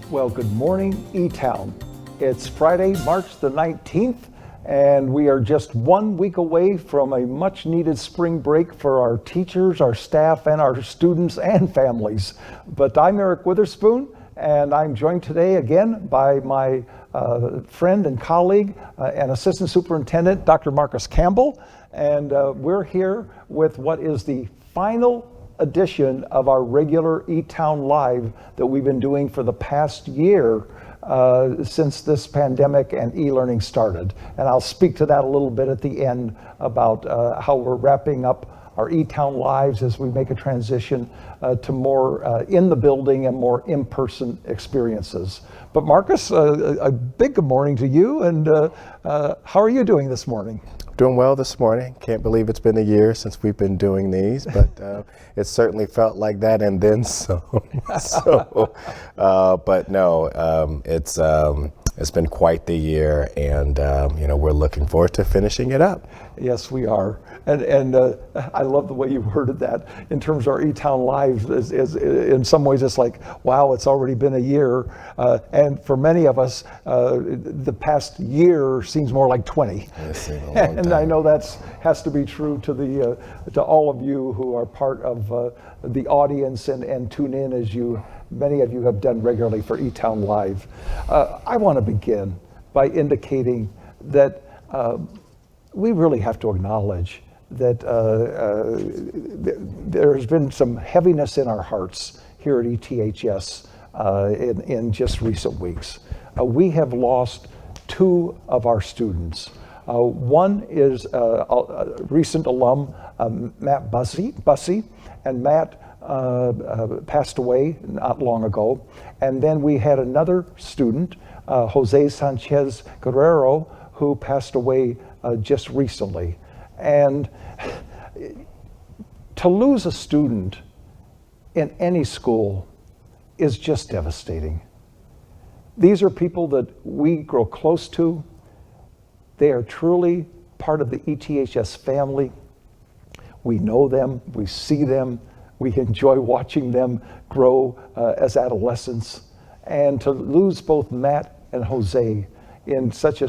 Well, good morning, E-Town. It's Friday, March the 19th, and we are just 1 week away from a much needed spring break for our teachers, our staff, and our students and families. But I'm Eric Witherspoon, and I'm joined today again by my friend and colleague and Assistant Superintendent, Dr. Marcus Campbell. And we're here with what is the final edition of our regular E-Town Live that we've been doing for the past year since this pandemic and e-learning started. And I'll speak to that a little bit at the end about how we're wrapping up our E-Town Lives as we make a transition to more in the building and more in-person experiences. But Marcus, a big good morning to you, and how are you doing this morning? Doing well this morning. Can't believe it's been a year since we've been doing these, but it certainly felt like that and then some. But no, it's been quite the year, and we're looking forward to finishing it up. Yes, we are. And I love the way you worded that in terms of our E-Town Lives. In some ways, it's like, wow, it's already been a year. And for many of us, the past year seems more like 20. And I know that has to be true to all of you who are part of the audience and tune in as many of you have done regularly for E-Town Live. I want to begin by indicating that we really have to acknowledge that there's been some heaviness in our hearts here at ETHS in just recent weeks. We have lost two of our students. One is a recent alum, Matt Bussey, and Matt passed away not long ago. And then we had another student, Jose Sanchez Guerrero, who passed away just recently. And to lose a student in any school is just devastating. These are people that we grow close to. They are truly part of the ETHS family. We know them, we see them, we enjoy watching them grow as adolescents. And to lose both Matt and Jose in such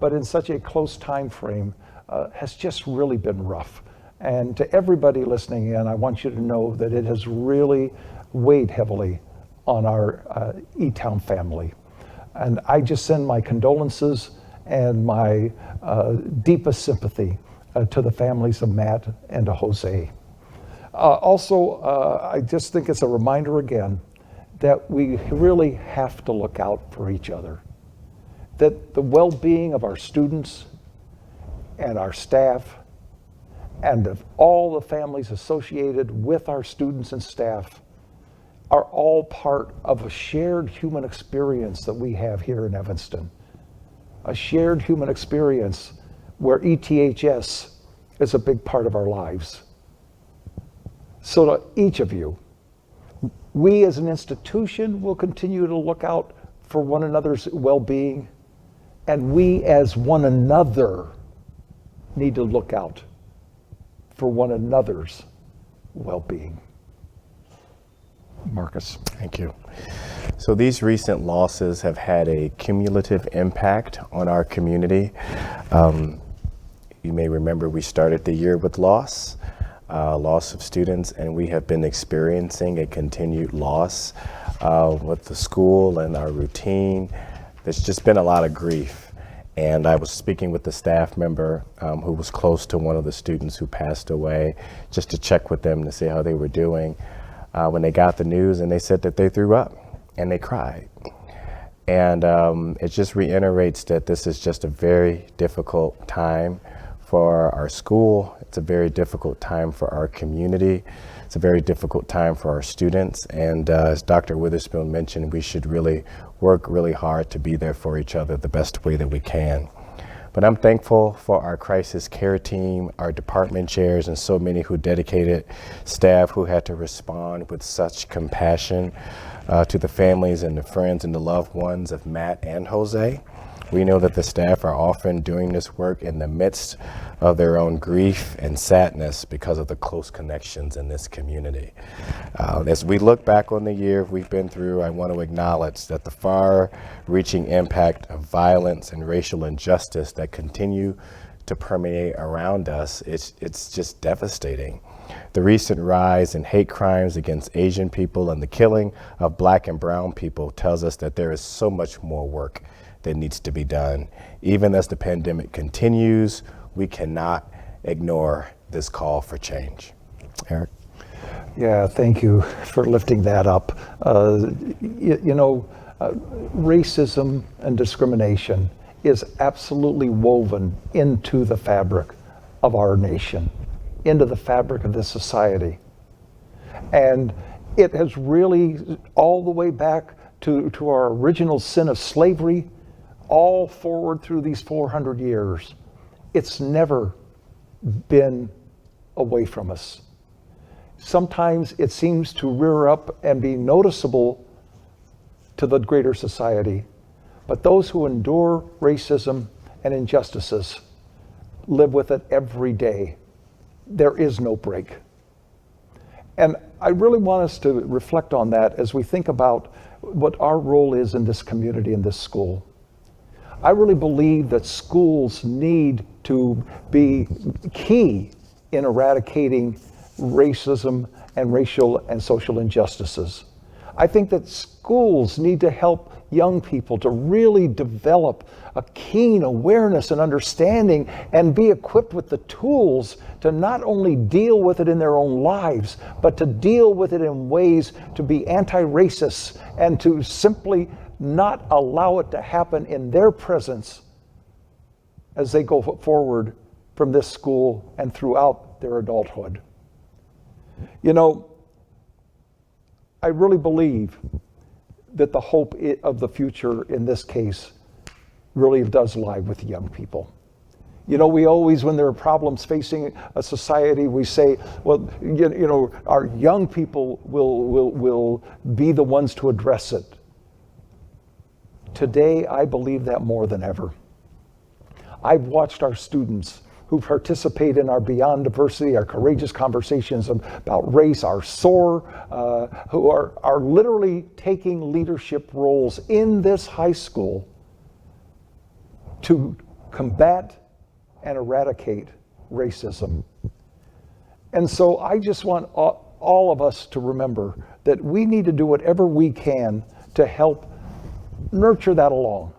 but in such a close time frame has just really been rough. And to everybody listening in, I want you to know that it has really weighed heavily on our E-Town family. And I just send my condolences and my deepest sympathy to the families of Matt and to Jose. Also, I just think it's a reminder again that we really have to look out for each other. That the well-being of our students and our staff and of all the families associated with our students and staff are all part of a shared human experience that we have here in Evanston. A shared human experience where ETHS is a big part of our lives. So to each of you, we as an institution will continue to look out for one another's well-being, and we as one another need to look out for one another's well-being. Marcus. Thank you. So these recent losses have had a cumulative impact on our community. You may remember we started the year with loss of students, and we have been experiencing a continued loss with the school and our routine. There's just been a lot of grief. And I was speaking with the staff member who was close to one of the students who passed away, just to check with them to see how they were doing. When they got the news, and they said that they threw up and they cried. And it just reiterates that this is just a very difficult time for our school. It's a very difficult time for our community. It's a very difficult time for our students. And as Dr. Witherspoon mentioned, we should really work really hard to be there for each other the best way that we can. But I'm thankful for our crisis care team, our department chairs, and so many who dedicated staff who had to respond with such compassion to the families and the friends and the loved ones of Matt and Jose. We know that the staff are often doing this work in the midst of their own grief and sadness because of the close connections in this community. As we look back on the year we've been through, I want to acknowledge that the far-reaching impact of violence and racial injustice that continue to permeate around us, it's just devastating. The recent rise in hate crimes against Asian people and the killing of Black and brown people tells us that there is so much more work that needs to be done. Even as the pandemic continues, we cannot ignore this call for change. Eric? Yeah, thank you for lifting that up. Racism and discrimination is absolutely woven into the fabric of our nation, into the fabric of this society. And it has really, all the way back to our original sin of slavery, all forward through these 400 years, it's never been away from us. Sometimes it seems to rear up and be noticeable to the greater society, but those who endure racism and injustices live with it every day. There is no break. And I really want us to reflect on that as we think about what our role is in this community, in this school. I really believe that schools need to be key in eradicating racism and racial and social injustices. I think that schools need to help young people to really develop a keen awareness and understanding and be equipped with the tools to not only deal with it in their own lives, but to deal with it in ways to be anti-racist and to simply not allow it to happen in their presence as they go forward from this school and throughout their adulthood. I really believe that the hope of the future in this case really does lie with young people. We always, when there are problems facing a society, we say, well, our young people will be the ones to address it. Today, I believe that more than ever. I've watched our students who participate in our Beyond Diversity, our courageous conversations about race, our SOAR, who are literally taking leadership roles in this high school to combat and eradicate racism. And so I just want all of us to remember that we need to do whatever we can to help nurture that along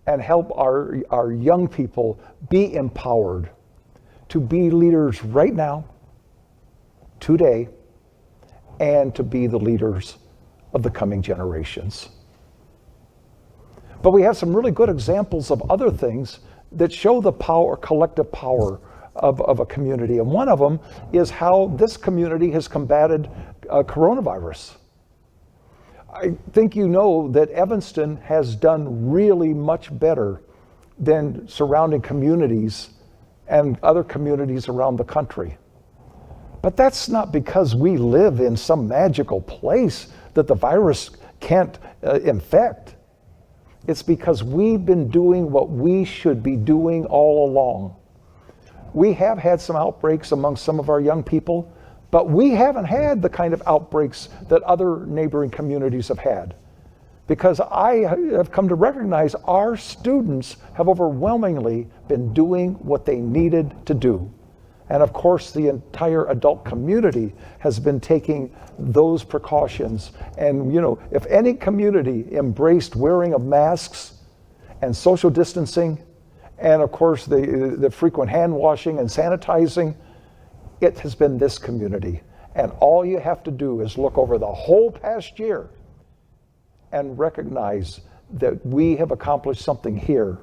and help our young people be empowered to be leaders right now, today, and to be the leaders of the coming generations. But we have some really good examples of other things that show the power, collective power of a community. And one of them is how this community has combated coronavirus. I think you know that Evanston has done really much better than surrounding communities and other communities around the country. But that's not because we live in some magical place that the virus can't infect. It's because we've been doing what we should be doing all along. We have had some outbreaks among some of our young people, but we haven't had the kind of outbreaks that other neighboring communities have had. Because I have come to recognize our students have overwhelmingly been doing what they needed to do. And of course, the entire adult community has been taking those precautions. And if any community embraced wearing of masks and social distancing, and of course the frequent hand washing and sanitizing, it has been this community. And all you have to do is look over the whole past year and recognize that we have accomplished something here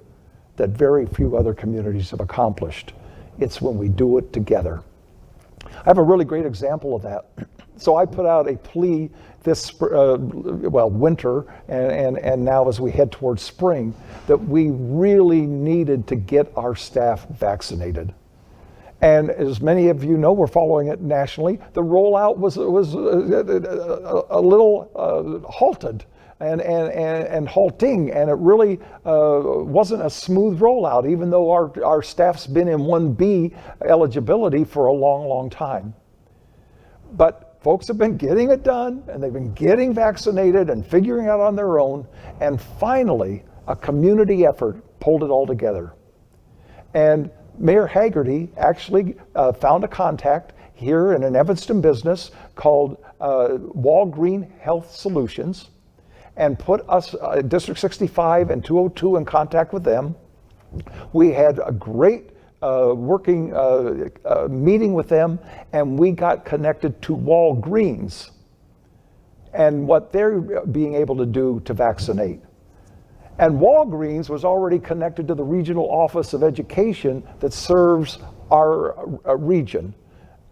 that very few other communities have accomplished. It's when we do it together. I have a really great example of that. So I put out a plea this winter and now as we head towards spring that we really needed to get our staff vaccinated. And as many of you know, we're following it nationally. The rollout was a little halted and halting, and it really wasn't a smooth rollout, even though our staff's been in 1B eligibility for a long, long time. But folks have been getting it done, and they've been getting vaccinated and figuring out on their own, and finally, a community effort pulled it all together. And Mayor Haggerty actually found a contact here in an Evanston business called Walgreen Health Solutions, and put us, District 65 and 202, in contact with them. We had a great working meeting with them, and we got connected to Walgreens and what they're being able to do to vaccinate. And Walgreens was already connected to the Regional Office of Education that serves our region.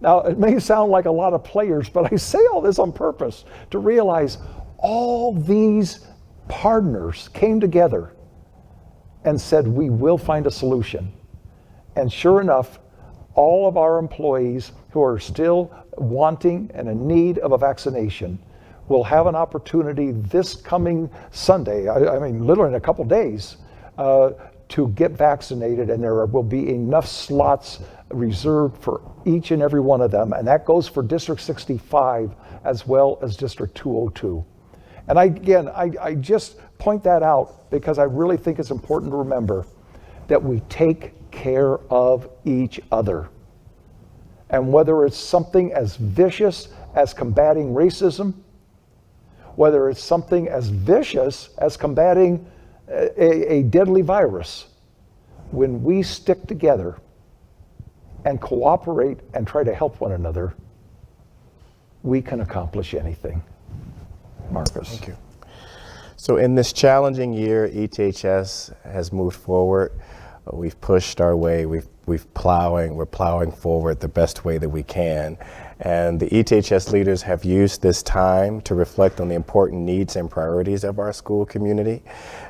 Now, it may sound like a lot of players, but I say all this on purpose to realize all these partners came together and said, we will find a solution. And sure enough, all of our employees who are still wanting and in need of a vaccination will have an opportunity this coming Sunday, I mean, literally in a couple days, to get vaccinated, and there will be enough slots reserved for each and every one of them. And that goes for District 65 as well as District 202. And I just point that out because I really think it's important to remember that we take care of each other. And whether it's something as vicious as combating racism, whether it's something as vicious as combating a deadly virus, when we stick together and cooperate and try to help one another, we can accomplish anything. Marcus. Thank you. So in this challenging year, ETHS has moved forward. We've pushed our way. We're plowing forward the best way that we can. And the ETHS leaders have used this time to reflect on the important needs and priorities of our school community.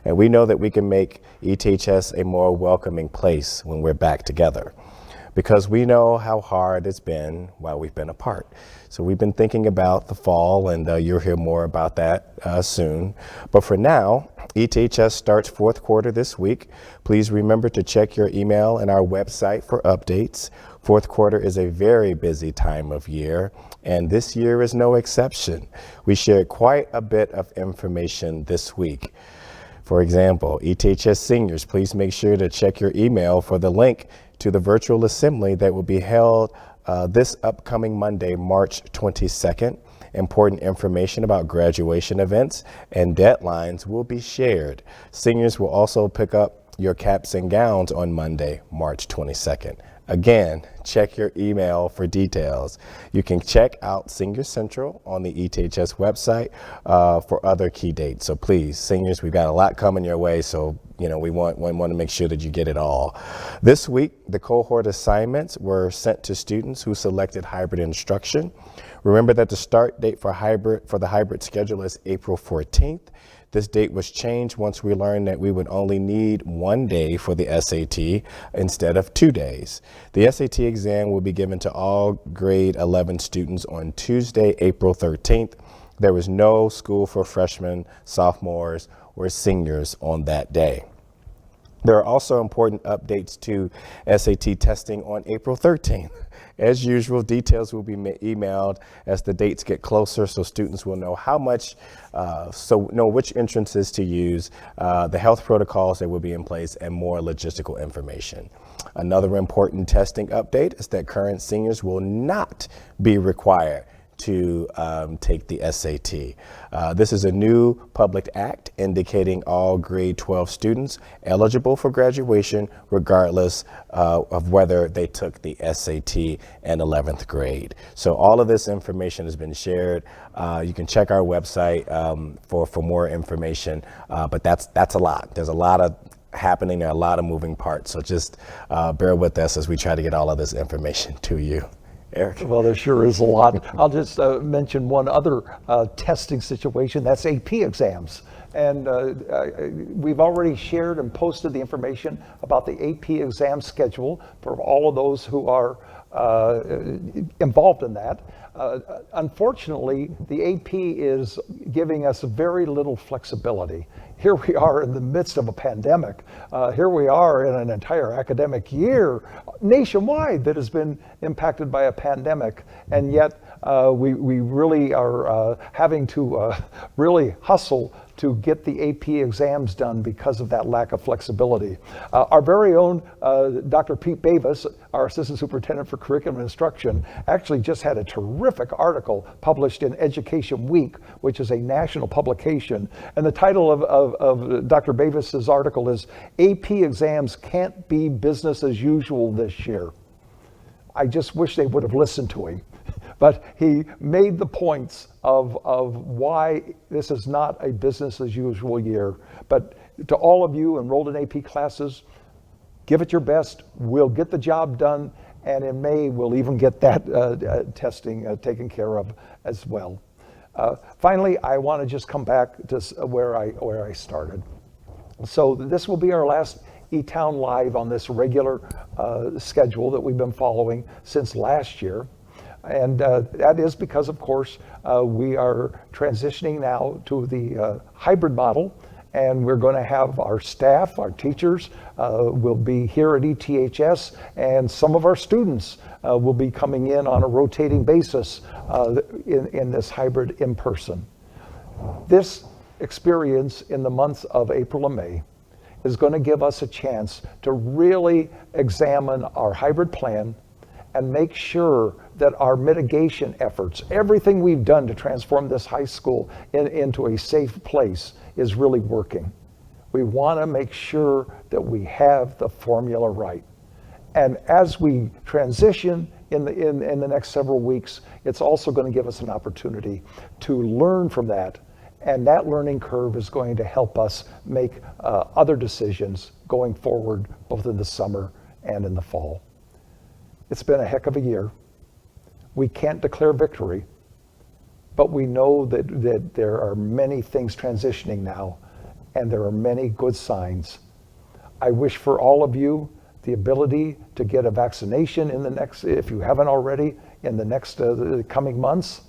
And we know that we can make ETHS a more welcoming place when we're back together, because we know how hard it's been while we've been apart. So we've been thinking about the fall, and you'll hear more about that soon. But for now, ETHS starts fourth quarter this week. Please remember to check your email and our website for updates. Fourth quarter is a very busy time of year, and this year is no exception. We shared quite a bit of information this week. For example, ETHS seniors, please make sure to check your email for the link to the virtual assembly that will be held this upcoming Monday, March 22nd. Important information about graduation events and deadlines will be shared. Seniors will also pick up your caps and gowns on Monday, March 22nd. Again, check your email for details. You can check out Senior Central on the ETHS website for other key dates. So please, seniors, we've got a lot coming your way, so we want to make sure that you get it all. This week, the cohort assignments were sent to students who selected hybrid instruction. Remember that the start date for the hybrid schedule is April 14th. This date was changed once we learned that we would only need 1 day for the SAT instead of 2 days. The SAT exam will be given to all grade 11 students on Tuesday, April 13th. There was no school for freshmen, sophomores, or seniors on that day. There are also important updates to SAT testing on April 13th. As usual, details will be emailed as the dates get closer, so students will know know which entrances to use, the health protocols that will be in place, and more logistical information. Another important testing update is that current seniors will not be required to take the SAT. This is a new public act indicating all grade 12 students eligible for graduation regardless of whether they took the SAT in 11th grade. So all of this information has been shared. You can check our website for more information, but that's a lot. There's a lot of happening, there are a lot of moving parts, so just bear with us as we try to get all of this information to you. Eric? Well, there sure is a lot. I'll just mention one other testing situation, that's AP exams. And we've already shared and posted the information about the AP exam schedule for all of those who are involved in that. Unfortunately, the AP is giving us very little flexibility. Here we are in the midst of a pandemic. Here we are in an entire academic year nationwide that has been impacted by a pandemic, and yet we really are having to really hustle to get the AP exams done because of that lack of flexibility. Our very own Dr. Pete Bavis, our Assistant Superintendent for Curriculum and Instruction, actually just had a terrific article published in Education Week, which is a national publication. And the title of Dr. Bavis's article is AP Exams Can't Be Business as Usual This Year. I just wish they would have listened to him. But he made the points of why this is not a business as usual year. But to all of you enrolled in AP classes, give it your best. We'll get the job done. And in May, we'll even get that testing taken care of as well. Finally, I want to just come back to where I started. So this will be our last eTown Live on this regular schedule that we've been following since last year. And that is because, of course, we are transitioning now to the hybrid model, and we're going to have our staff, our teachers will be here at ETHS, and some of our students will be coming in on a rotating basis in this hybrid in-person. This experience in the months of April and May is going to give us a chance to really examine our hybrid plan and make sure that our mitigation efforts, everything we've done to transform this high school into a safe place, is really working. We want to make sure that we have the formula right. And as we transition in the next several weeks, it's also going to give us an opportunity to learn from that. And that learning curve is going to help us make other decisions going forward, both in the summer and in the fall. It's been a heck of a year. We can't declare victory, but we know that there are many things transitioning now, and there are many good signs. I wish for all of you the ability to get a vaccination in the next, if you haven't already, in the next coming months.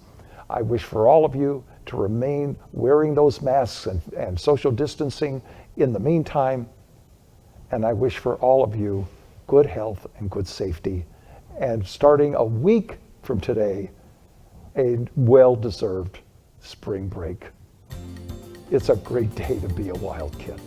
I wish for all of you to remain wearing those masks and social distancing in the meantime. And I wish for all of you good health and good safety. And starting a week from today, a well-deserved spring break. It's a great day to be a wild kid.